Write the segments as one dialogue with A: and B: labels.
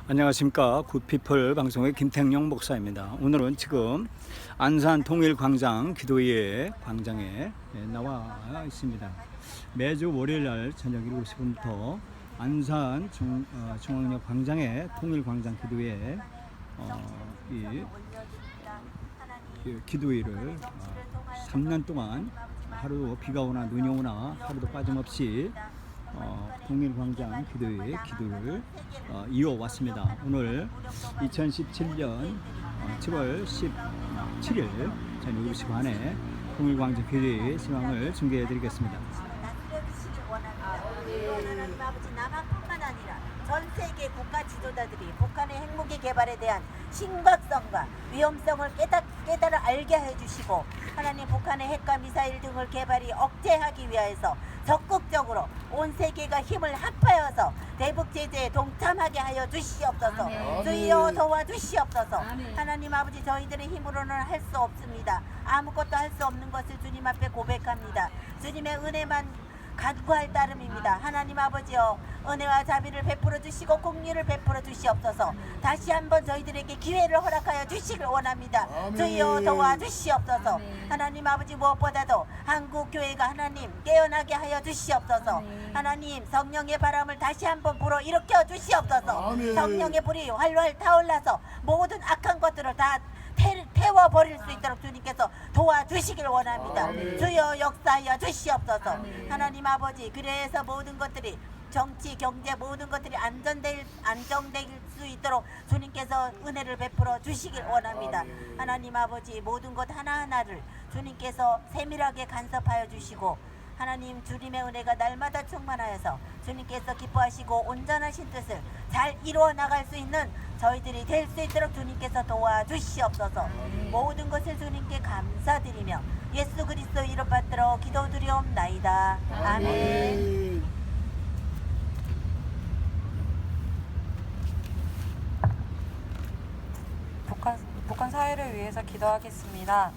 A: 안녕하십니까. 굿피플 방송의 김택용 목사입니다. 오늘은 지금 안산 통일광장 기도회 광장에 나와 있습니다. 매주 월요일날 저녁 7시부터 안산 중앙역 광장의 통일광장 기도회 이 기도회를 3년 동안 하루도 비가 오나 눈이 오나 하루도 빠짐없이 통일광장 기도회 기도를 이어왔습니다. 오늘 2017년 7월 17일 저녁 7시 반에 통일광장 기도회 시황을 중계해 드리겠습니다.
B: 하나님 아버지, 남한뿐만 아니라 전 세계 국가 지도자들이 북한의 핵무기 개발에 대한 심각성과 위험성을 깨달아 알게 해주시고, 하나님 북한의 핵과 미사일 등을 개발이 억제하기 위해서 적극적으로 온 세계가 힘을 합하여서 대북 제재에 동참하게 하여 주시옵소서. 주여 도와주시옵소서. 하나님 아버지, 저희들의 힘으로는 할 수 없습니다. 아무것도 할 수 없는 것을 주님 앞에 고백합니다. 주님의 은혜만 간구할 따름입니다. 하나님 아버지여, 은혜와 자비를 베풀어 주시고 공유를 베풀어 주시옵소서. 다시 한번 저희들에게 기회를 허락하여 주시길 원합니다. 주여 도와주시옵소서. 하나님 아버지, 무엇보다도 한국 교회가 하나님 깨어나게 하여 주시옵소서. 하나님 성령의 바람을 다시 한번 불어 일으켜 주시옵소서. 성령의 불이 활활 타올라서 모든 악한 것들을 다 태워버릴 수 있도록 주님께서 도와주시길 원합니다. 주여 역사하여 주시옵소서. 하나님 아버지, 그래서 모든 것들이 정치, 경제 모든 것들이 안정될 수 있도록 주님께서 은혜를 베풀어 주시길 원합니다. 하나님 아버지, 모든 것 하나하나를 주님께서 세밀하게 간섭하여 주시고, 하나님 주님의 은혜가 날마다 충만하여서 주님께서 기뻐하시고 온전하신 뜻을 잘 이루어 나갈 수 있는 저희들이 될 수 있도록 주님께서 도와주시옵소서. 모든 것을 주님께 감사드리며 예수 그리스도 이름 받들어 기도드리옵나이다. 아멘.
C: 북한 사회를 위해서 기도하겠습니다.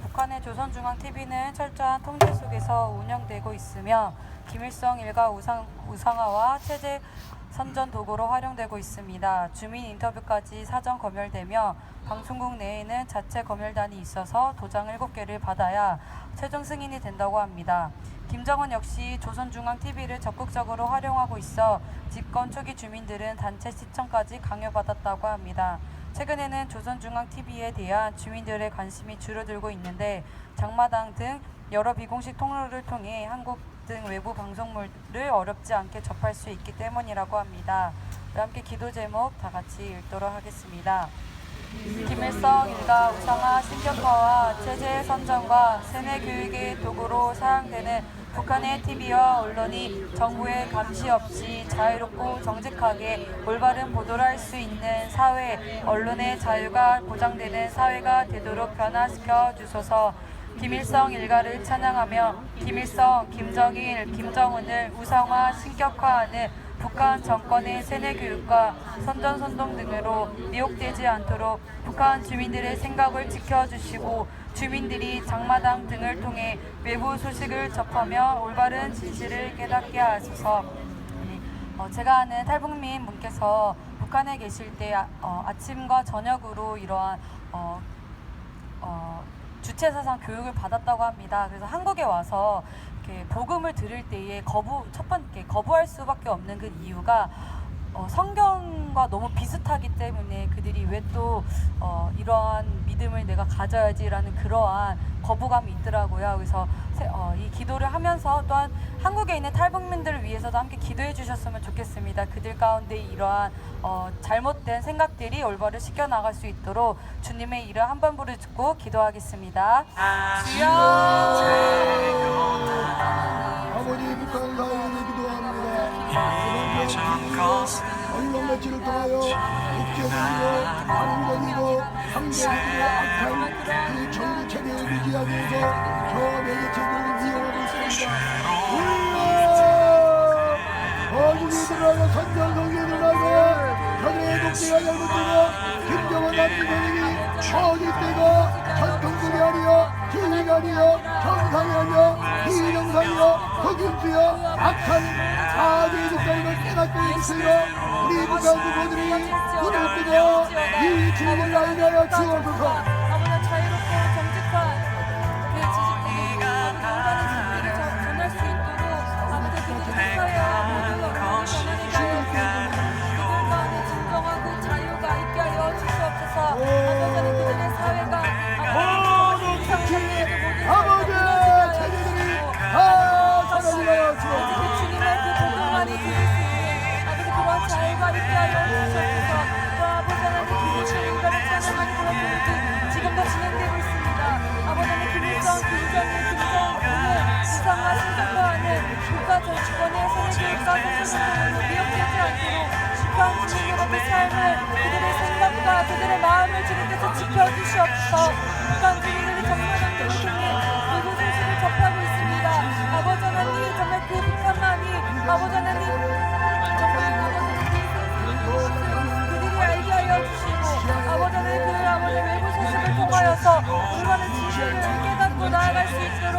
C: 북한의 조선중앙TV는 철저한 통제 속에서 운영되고 있으며 김일성 일가 우상화와 체제 선전 도구로 활용되고 있습니다. 주민 인터뷰까지 사전 검열되며 방송국 내에는 자체 검열단이 있어서 도장 7개를 받아야 최종 승인이 된다고 합니다. 김정은 역시 조선중앙TV를 적극적으로 활용하고 있어 집권 초기 주민들은 단체 시청까지 강요받았다고 합니다. 최근에는 조선중앙TV에 대한 주민들의 관심이 줄어들고 있는데 장마당 등 여러 비공식 통로를 통해 한국 등 외부 방송물을 어렵지 않게 접할 수 있기 때문이라고 합니다. 함께 기도 제목 다 같이 읽도록 하겠습니다. 김일성 일가 우상화 신격화와 체제 선전과 세뇌 교육의 도구로 사용되는 북한의 TV와 언론이 정부의 감시 없이 자유롭고 정직하게 올바른 보도를 할 수 있는 사회, 언론의 자유가 보장되는 사회가 되도록 변화시켜 주소서. 김일성 일가를 찬양하며 김일성, 김정일, 김정은을 우상화, 신격화하는 북한 정권의 세뇌 교육과 선전선동 등으로 미혹되지 않도록 북한 주민들의 생각을 지켜주시고, 주민들이 장마당 등을 통해 외부 소식을 접하며 올바른 진실을 깨닫게 하소서. 제가 아는 탈북민 분께서 북한에 계실 때 아침과 저녁으로 이러한 주체사상 교육을 받았다고 합니다. 그래서 한국에 와서 이렇게 복음을 들을 때에 첫 번째 거부할 수밖에 없는 그 이유가 성경과 너무 비슷하기 때문에 그들이 왜 또 이러한 믿음을 내가 가져야지라는 그러한 거부감이 있더라고요. 그래서 이 기도를 하면서 또한 한국에 있는 탈북민들을 위해서도 함께 기도해 주셨으면 좋겠습니다. 그들 가운데 이러한 잘못된 생각들이 올바로 씻겨나갈 수 있도록 주님의 이름 한 번 부르짖고 기도하겠습니다. 주여!
D: 아버지, 북한 사회를 기도합니다. 언론 매체를 통하여 국제적이고 한국적이고 상대적이고 악한 그 정부 체계를 유지하기 위해서 저 매개체들을 이용하고 있습니다. 거짓이 드러나고 선전성이 드러나고 현의 독재가 잘못되고 김정은 남기선이 거짓되고 전통들이 아니여 주의관이여 정상이여 비정상이여 흑윤주여 악한 사대의 국가임을 깨닫게 해주세요. 우리 북한 부모들이 눈을 뜨고 이 진리를 알게 하여 주옵소서.
C: 아버지와 자유롭고 정직한 그 지식들이 아버지 온전한 진리를 전할 수 있도록 아버지 그들을 축하하여 모두가 전하는 그들 가운데 진정하고 자유가 있게 하여 주시옵소서. 아버지는 그들의 사회가
D: 모든 정치 아버지 체제들이 다 사라지려 주옵소서.
C: 그 주님의 그 복음만이 드릴 수 있는 아버지 그런 자유가 있게 하여 주시옵소서. 또 아버지 하나님 기도하는 인간을 찬양하는 그런 분들이 지금도 진행되고 있습니다. 아버지는 김일성, 김정일, 김정은을 부상과 신장화하는 국가 정치권의 세뇌교육과 소수민족을 미혹되지 않도록 북한 주민들의 삶을 그들의 생각과 그들의 마음을 주님께서 지켜주시옵소서. 북한 주민들이 정마당들을 통해 미국 소식을 접하고 있습니다. 아버지 하나님 정말 그 북한만이 아버지 하나님 정말 그들이 알게 하여 주시고 아버지 하나님 그 아버지 외부 소식을 통하여서 올바른 진실을 깨닫고 나아갈 수 있도록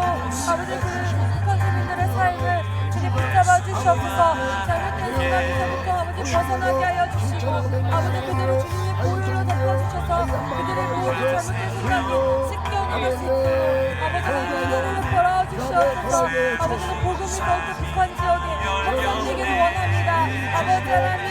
C: 아버지 그 북한 주민들의 삶을 주님 붙잡아 주시옵소서. 잘못된 생각에서부터 아버지 벗어나게 하여 주시고 아버지 그들을 주님의 보혈로 덮어주셔서 그들의 모든 잘못된 생각이 씻겨내릴 수 있도록 아버지 하나님 그들을 벌어주시옵소서. 아버지는 복음이 더욱더 북한 지역에 확산되기를 원합니다. 아버지 하나님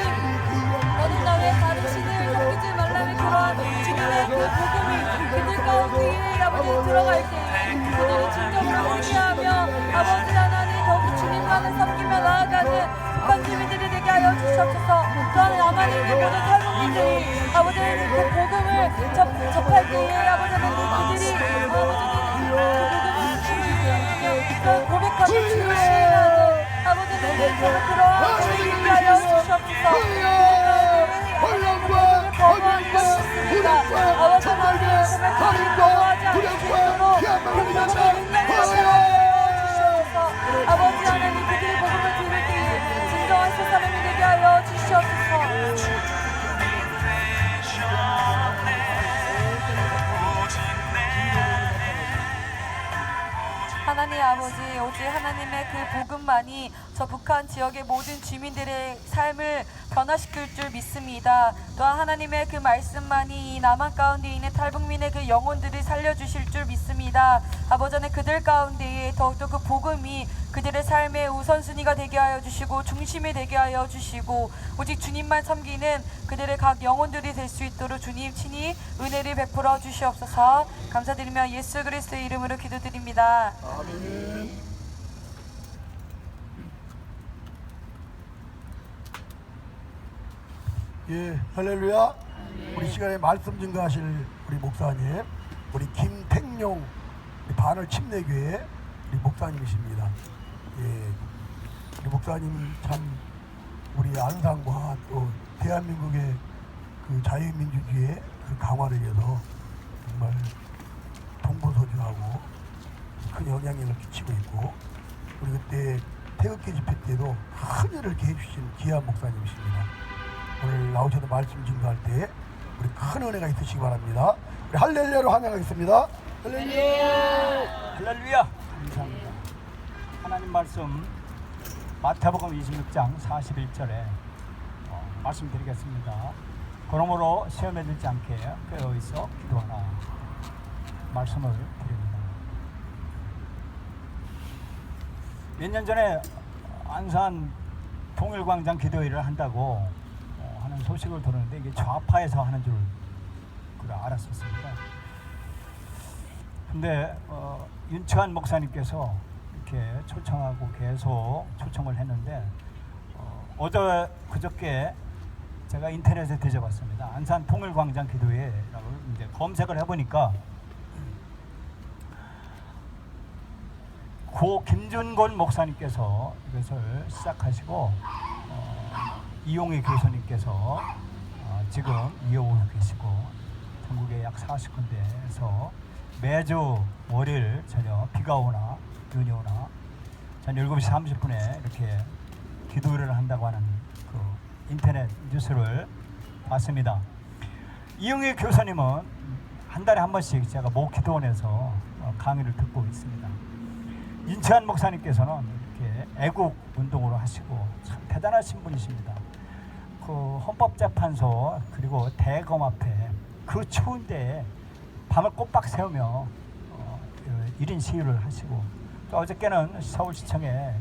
C: 어느 나라의 다른 신을 섬기지 말라는 그러한 주님의 그 복음이 그들 가운데에 아버지 들어갈 때 그들이 진정으로 회개하며 아버지 하나님 더욱 주님만을 섬기며 나아가는 북한 주민들이 되게 하여 주시옵소서. 또한 남한에 있는 모든 탈북민들이 아버지 하나님 그 복음을 접할 때에 아버지 하나님 그들이 아버지 하나님 그 복음을 고백하고 주님을 시인하는 아버지 하나님 그러한 주님이 되게 하여 주시옵소서.
D: 혼란과 어둠과 불안과 정말과 살인과 불행과 피한방을
C: 아버지 하나님 그들의 복음을 들을 때에 진정한 새 사람이 되게 하여 주시옵소서. 하나님 아버지 오직 하나님의 그 복음만이 저 북한 지역의 모든 주민들의 삶을 변화시킬 줄 믿습니다. 또한 하나님의 그 말씀만이 이 남한 가운데 있는 탈북민의 그 영혼들을 살려주실 줄 믿습니다. 아버지 하나님 그들 가운데에 더욱더 그 복음이 그들의 삶의 우선순위가 되게 하여 주시고 중심이 되게 하여 주시고 오직 주님만 섬기는 그들의 각 영혼들이 될 수 있도록 주님 친히 은혜를 베풀어 주시옵소서. 감사드리며 예수 그리스도의 이름으로 기도드립니다.
D: 아멘. 예, 할렐루야. 우리 시간에 말씀 증거하실 우리 목사님, 우리 김택용 반월 침례교회 우리 목사님이십니다. 예, 우리 목사님 참 우리 안상과 또 대한민국의 그 자유민주주의의 그 강화를 위해서 정말 동고서주하고 큰 영향력을 끼치고 있고 우리 그때 태극기 집회 때도 큰 일을 이렇게 해주신 귀한 목사님이십니다. 오늘 나오셔서 말씀 증거할 때 우리 큰 은혜가 있으시기 바랍니다. 우리 할렐루야로 환영하겠습니다. 할렐루야.
A: 할렐루야. 감사합니다. 하나님 말씀 마태복음 26장 41절에 말씀드리겠습니다. 그러므로 시험에 들지 않게 깨어있어 기도하라. 말씀을 드립니다. 몇 년 전에 안산 통일광장 기도회를 한다고 하는 소식을 들었는데 이게 좌파에서 하는 줄 알았었습니다. 근데 윤치환 목사님께서 이렇게 초청하고 계속 초청을 했는데 어제 그저께 제가 인터넷에 뒤져봤습니다. 안산 통일광장 기도회라고 이제 검색을 해보니까 고 김준곤 목사님께서 이것을 시작하시고 이용희 교수님께서 지금 이어오고 계시고 전국에 약 40군데에서 매주 월요일 저녁 비가 오나 눈이 오나 전 7시 30분에 이렇게 기도를 한다고 하는 그 인터넷 뉴스를 봤습니다. 이용희 교수님은 한 달에 한 번씩 제가 모 기도원에서 강의를 듣고 있습니다. 인치환 목사님께서는 이렇게 애국 운동으로 하시고 참 대단하신 분이십니다. 그 헌법재판소 그리고 대검 앞에 그 추운 데에 밤을 꼬박 새우며 1인 시위를 하시고, 또 어저께는 서울시청에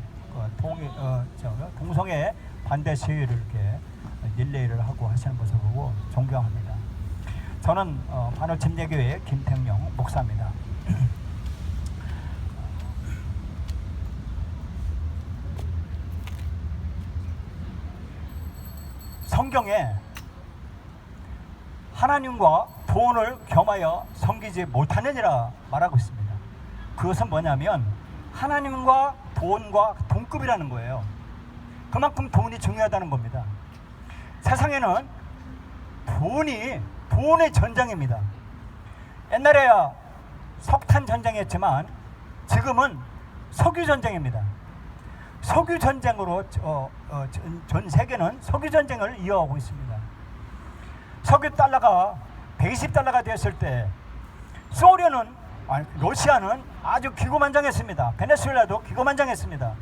A: 동성애 반대 시위를 이렇게 릴레이를 하고 하시는 것을 보고 존경합니다. 저는 반을 침례교회 김택령 목사입니다. 성경에 하나님과 돈을 겸하여 섬기지 못하느니라 말하고 있습니다. 그것은 뭐냐면 하나님과 돈과 동급이라는 거예요. 그만큼 돈이 중요하다는 겁니다. 세상에는 돈의 전쟁입니다. 옛날에야 석탄 전쟁이었지만 지금은 석유 전쟁입니다. 석유 전쟁으로 전 세계는 석유 전쟁을 이어가고 있습니다. 석유 달러가 120달러가 되었을 때 러시아는 아주 기고만장했습니다. 베네수엘라도 기고만장했습니다.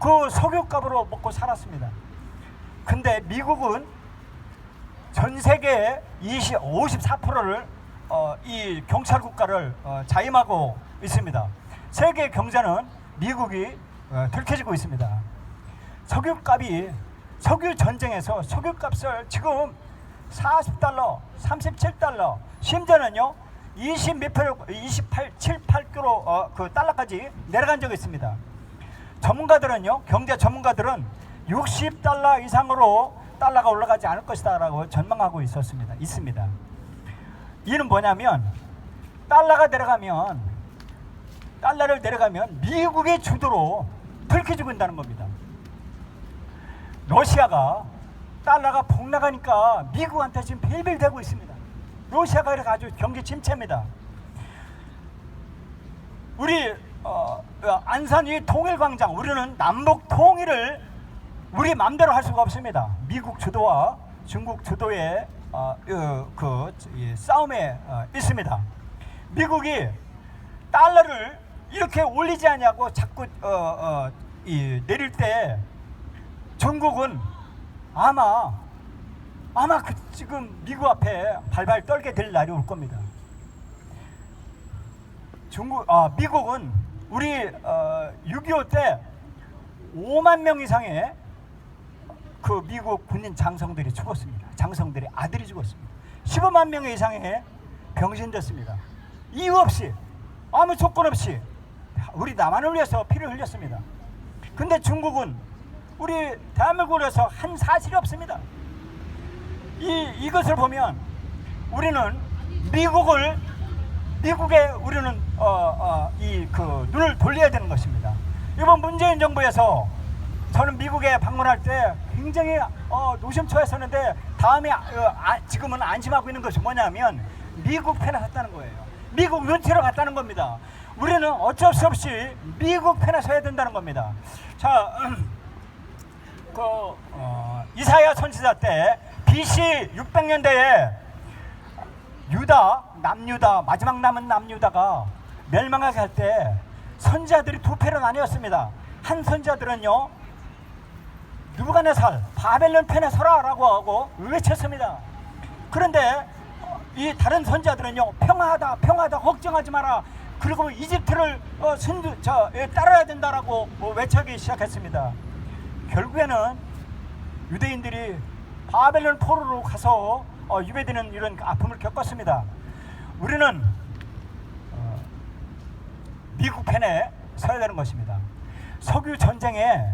A: 그 석유값으로 먹고 살았습니다. 근데 미국은 전 세계의 54%를 이 경찰 국가를 자임하고 있습니다. 세계 경제는 미국이 들켜지고 있습니다. 석유 전쟁에서 석유값을 지금 40달러, 37달러, 심지어는요 7, 8kg 그 달러까지 내려간 적이 있습니다. 경제 전문가들은 60달러 이상으로 달러가 올라가지 않을 것이다라고 전망하고 있습니다. 이는 뭐냐면 달러를 내려가면 미국의 주도로 들켜지고 있다는 겁니다. 러시아가 달러가 폭락하니까 미국한테 지금 빌빌대고 있습니다. 러시아가 이렇게 아주 경제 침체입니다. 우리 안산 이 통일광장, 우리는 남북 통일을 우리 마음대로 할 수가 없습니다. 미국 주도와 중국 주도의 싸움에 있습니다. 미국이 달러를 이렇게 올리지 않냐고 자꾸 내릴 때 중국은 아마 지금 미국 앞에 발발 떨게 될 날이 올 겁니다. 미국은 우리 6.25 때 5만 명 이상의 그 미국 군인 장성들이 죽었습니다. 장성들의 아들이 죽었습니다. 15만 명 이상의 병신됐습니다. 이유 없이, 아무 조건 없이 우리 남한을 위해서 피를 흘렸습니다. 근데 중국은 우리 대한민국을 위해서 한 사실이 없습니다. 이것을 보면 우리는 미국에 우리는 눈을 돌려야 되는 것입니다. 이번 문재인 정부에서 저는 미국에 방문할 때 굉장히 노심초사했었는데 지금은 안심하고 있는 것이 뭐냐면 미국 편에 섰다는 거예요. 미국 눈치로 갔다는 겁니다. 우리는 어쩔 수 없이 미국 편에 서야 된다는 겁니다. 자, 이사야 선지자 때 BC 600년대에 남유다, 마지막 남은 남유다가 멸망하게 할 때 선지자들이 두 패로 나뉘었습니다. 한 선지자들은요, 느부갓네살 바벨론 편에 서라라고 하고 외쳤습니다. 그런데 이 다른 선지자들은요, 평화하다 걱정하지 마라, 그리고 이집트를 따라야 된다라고 외치기 시작했습니다. 결국에는 유대인들이 바벨론 포로로 가서 유배되는 이런 아픔을 겪었습니다. 우리는 미국 편에 서야 되는 것입니다. 석유 전쟁에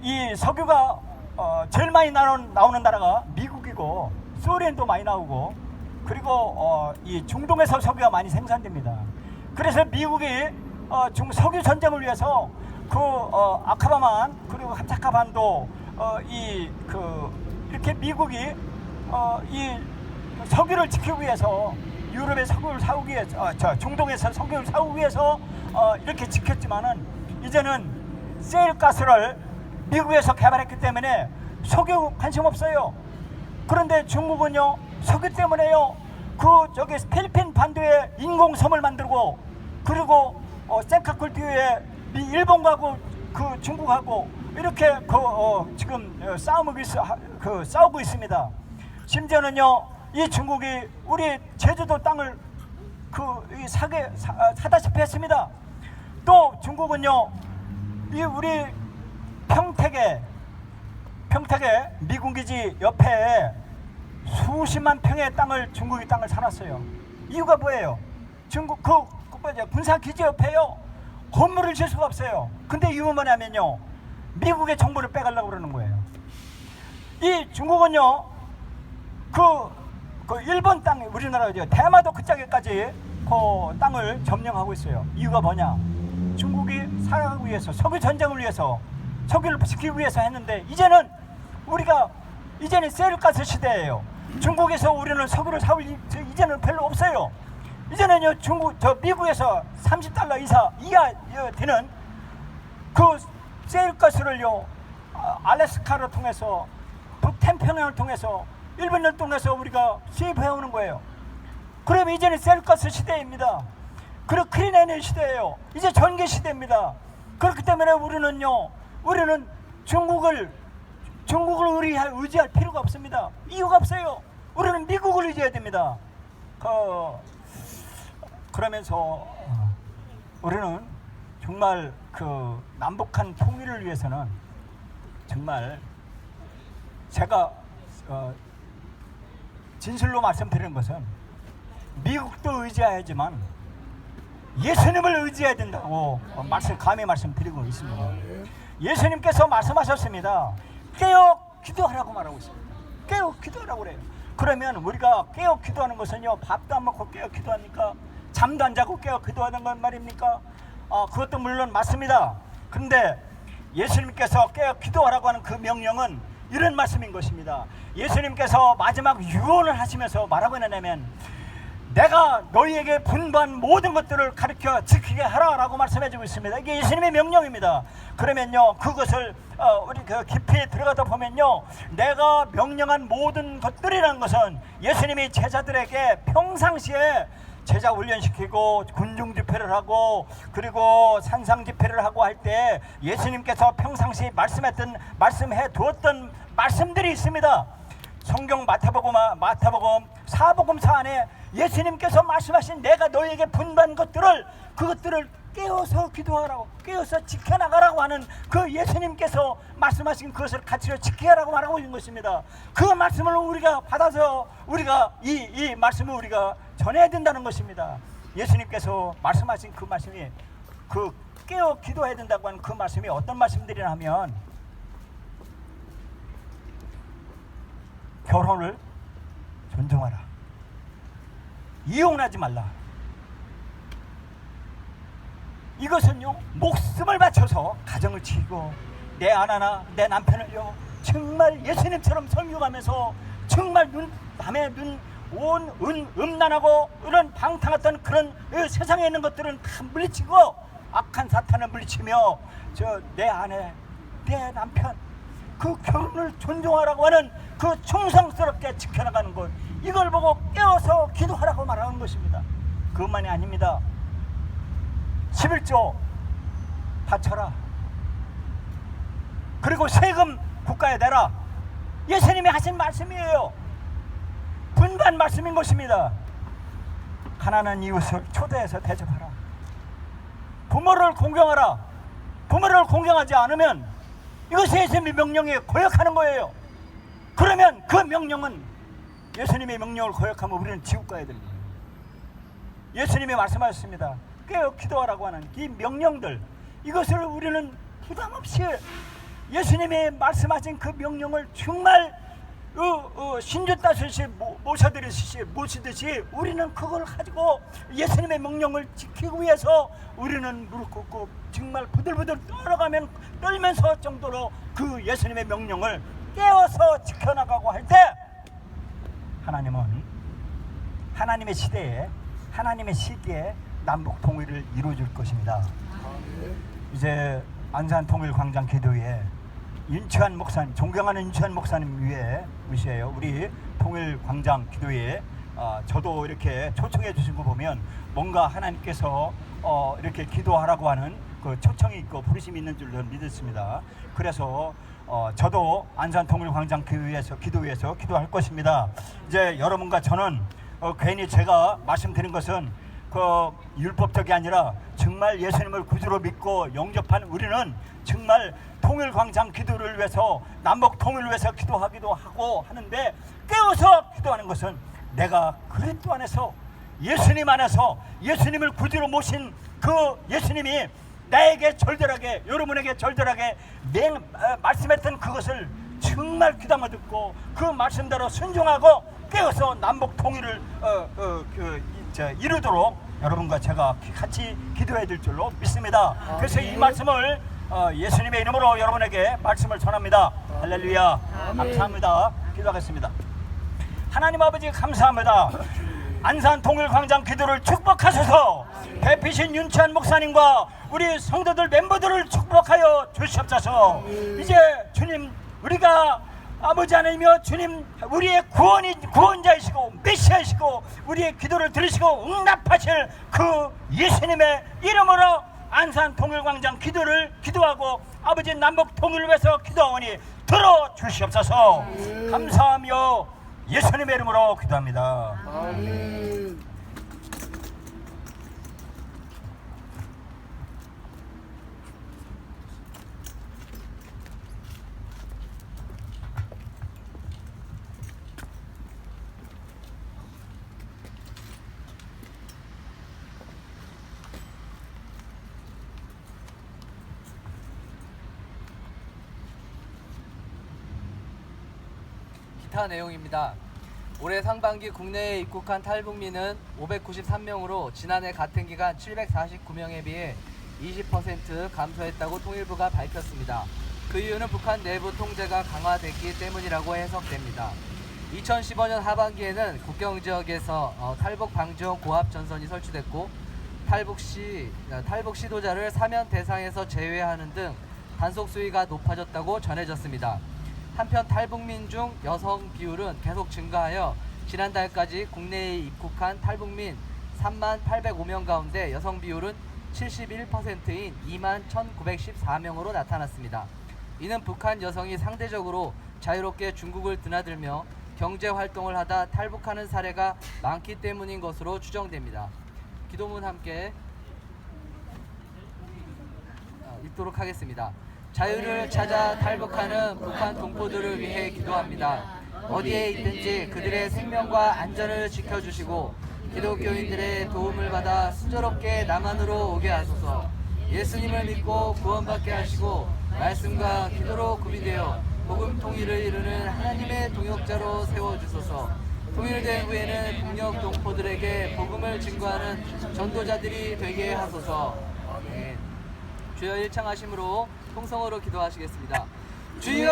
A: 이 석유가 제일 많이 나오는 나라가 미국이고, 소련도 많이 나오고, 그리고 이 중동에서 석유가 많이 생산됩니다. 그래서 미국이 석유 전쟁을 위해서 아카바만 그리고 함사카반도 이렇게 미국이 이 석유를 지키기 위해서, 유럽의 석유를 사오기 위해서, 중동에서 석유를 사오기 위해서 이렇게 지켰지만은 이제는 세일가스를 미국에서 개발했기 때문에 석유 관심 없어요. 그런데 중국은요, 석유 때문에요, 그 저기 필리핀 반도에 인공섬을 만들고 그리고 센카쿨 뒤에 일본하고 그 중국하고 이렇게 지금 싸우고 있습니다. 심지어는요 이 중국이 우리 제주도 땅을 사다시피 했습니다. 또 중국은요 이 우리 평택에 미군기지 옆에 수십만 평의 땅을 중국이 땅을 사놨어요. 이유가 뭐예요? 중국 군사기지 옆에요 건물을 질 수가 없어요. 근데 이유가 뭐냐면요 미국의 정보를 빼가려고 그러는 거예요. 이 중국은요 그 일본 땅 우리나라죠 대마도 그쪽에까지 그 땅을 점령하고 있어요. 이유가 뭐냐? 중국이 살아가기 위해서 석유 전쟁을 위해서 석유를 지키기 위해서 했는데 이제는 셀가스 시대예요. 중국에서 우리는 석유를 사올 이제는 별로 없어요. 이제는요 미국에서 30달러 이하 되는 그 셀가스를요 알래스카를 통해서 북태평양을 통해서 일본을 통해서 우리가 수입해 오는 거예요. 그러면 이제는 셀가스 시대입니다. 그리고 클린에너지 시대예요. 이제 전기 시대입니다. 그렇기 때문에 우리는 중국을 의지할 필요가 없습니다. 이유가 없어요. 우리는 미국을 의지해야 됩니다. 그러면서 우리는 정말 그 남북한 통일을 위해서는 정말 제가 진실로 말씀드리는 것은 미국도 의지해야지만 예수님을 의지해야 된다고 감히 말씀드리고 있습니다. 예수님께서 말씀하셨습니다. 깨어 기도하라고 말하고 있습니다. 깨어 기도하라고 그래요. 그러면 우리가 깨어 기도하는 것은요 밥도 안 먹고 깨어 기도합니까? 잠도 안 자고 깨어 기도하는 건 말입니까? 그것도 물론 맞습니다. 그런데 예수님께서 깨어 기도하라고 하는 그 명령은 이런 말씀인 것입니다. 예수님께서 마지막 유언을 하시면서 뭐라고 했냐면 내가 너희에게 분부한 모든 것들을 가르쳐 지키게 하라라고 말씀해주고 있습니다. 이게 예수님의 명령입니다. 그러면요 그것을 우리 깊이 들어가다 보면요 내가 명령한 모든 것들이라는 것은 예수님이 제자들에게 평상시에 제자 훈련시키고 군중 집회를 하고 그리고 산상 집회를 하고 할 때 예수님께서 평상시 말씀해 두었던 말씀들이 있습니다. 성경 마태복음 사복음서 안에 예수님께서 말씀하신 내가 너희에게 분부한 그것들을 깨어서 기도하라고 깨어서 지켜나가라고 하는 그 예수님께서 말씀하신 그것을 가치로 지키라고 말하고 있는 것입니다. 그 말씀을 우리가 받아서 우리가 이 말씀을 우리가 전해야 된다는 것입니다. 예수님께서 말씀하신 그 말씀이 그 깨어 기도해야 된다고 하는 그 말씀이 어떤 말씀들이냐 하면 결혼을 존중하라, 이혼하지 말라. 이것은요 목숨을 바쳐서 가정을 지키고 내 아내나 내 남편을요 정말 예수님처럼 섬겨가면서 정말 밤에 음란하고 이런 방탕했던 그런 세상에 있는 것들은 다 물리치고 악한 사탄을 물리치며 내 아내 내 남편 그 결혼을 존중하라고 하는 그 충성스럽게 지켜나가는 것, 이걸 보고 깨어서 기도하라고 말하는 것입니다. 그것만이 아닙니다. 11조 바쳐라. 그리고 세금 국가에 내라. 예수님이 하신 말씀이에요. 분반 말씀인 것입니다. 가난한 이웃을 초대해서 대접하라. 부모를 공경하라. 부모를 공경하지 않으면 이것이 예수님의 명령에 거역하는 거예요. 그러면 그 명령은 예수님의 명령을 거역하면 우리는 지옥 가야 됩니다. 예수님이 말씀하셨습니다. 깨어 기도하라고 하는 이 명령들, 이것을 우리는 부담 없이 예수님이 말씀하신 그 명령을 정말 신주 따듯이 모시듯이 우리는 그걸 가지고 예수님의 명령을 지키기 위해서 우리는 무릎 꿇고 정말 부들부들 떨면서 정도로 그 예수님의 명령을 깨워서 지켜나가고 할 때 하나님은 하나님의 시대에 하나님의 시기에 남북 통일을 이루어줄 것입니다. 이제 안산통일광장 기도회에 윤치환 목사님, 존경하는 윤치환 목사님 위시해요. 우리 통일광장 기도회에 저도 이렇게 초청해 주신 거 보면 뭔가 하나님께서 이렇게 기도하라고 하는 그 초청이 있고 부르심이 있는 줄로 믿었습니다. 그래서 저도 안산통일광장 교회에서 기도회에서 기도할 것입니다. 이제 여러분과 저는 괜히 제가 말씀드린 것은 그 율법적이 아니라 정말 예수님을 구주로 믿고 영접한 우리는 정말 통일광장 기도를 위해서 남북 통일을 위해서 기도하기도 하고 하는데, 깨어서 기도하는 것은 내가 그리스도 안에서 예수님 안에서 예수님을 구주로 모신 그 예수님이 나에게 절절하게, 여러분에게 절절하게 말씀했던 그것을 정말 귀담아 듣고 그 말씀대로 순종하고 깨어서 남북 통일을 이루도록 여러분과 제가 같이 기도해야 될 줄로 믿습니다. 그래서 이 말씀을 예수님의 이름으로 여러분에게 말씀을 전합니다. 할렐루야. 감사합니다. 기도하겠습니다. 하나님 아버지 감사합니다. 안산통일광장 기도를 축복하소서. 대피신 윤찬 목사님과 우리 성도들 멤버들을 축복하여 주시옵소서. 이제 주님, 우리가 아버지 하나님이여 주님, 우리의 구원자이시고 메시아이시고 우리의 기도를 들으시고 응답하실 그 예수님의 이름으로 안산통일광장 기도하고 아버지 남북 통일을 위해서 기도하오니 들어주시옵소서. 감사하며 예수님의 이름으로 기도합니다.
E: 아멘.
F: 기타 내용입니다. 올해 상반기 국내에 입국한 탈북민은 593명으로 지난해 같은 기간 749명에 비해 20% 감소했다고 통일부가 밝혔습니다. 그 이유는 북한 내부 통제가 강화됐기 때문이라고 해석됩니다. 2015년 하반기에는 국경 지역에서 탈북 방지용 고압 전선이 설치됐고 탈북 시도자를 사면 대상에서 제외하는 등 단속 수위가 높아졌다고 전해졌습니다. 한편 탈북민 중 여성 비율은 계속 증가하여 지난달까지 국내에 입국한 탈북민 3만 805명 가운데 여성 비율은 71%인 2만 1914명으로 나타났습니다. 이는 북한 여성이 상대적으로 자유롭게 중국을 드나들며 경제 활동을 하다 탈북하는 사례가 많기 때문인 것으로 추정됩니다. 기도문 함께 읽도록 하겠습니다. 자유를 찾아 탈북하는 북한 동포들을 위해 기도합니다. 어디에 있든지 그들의 생명과 안전을 지켜주시고 기독교인들의 도움을 받아 순조롭게 남한으로 오게 하소서. 예수님을 믿고 구원받게 하시고 말씀과 기도로 구비되어 복음 통일을 이루는 하나님의 동역자로 세워주소서. 통일된 후에는 북녘 동포들에게 복음을 증거하는 전도자들이 되게 하소서. 아멘. 주여 일창하심으로 통성으로 기도하시겠습니다. 주여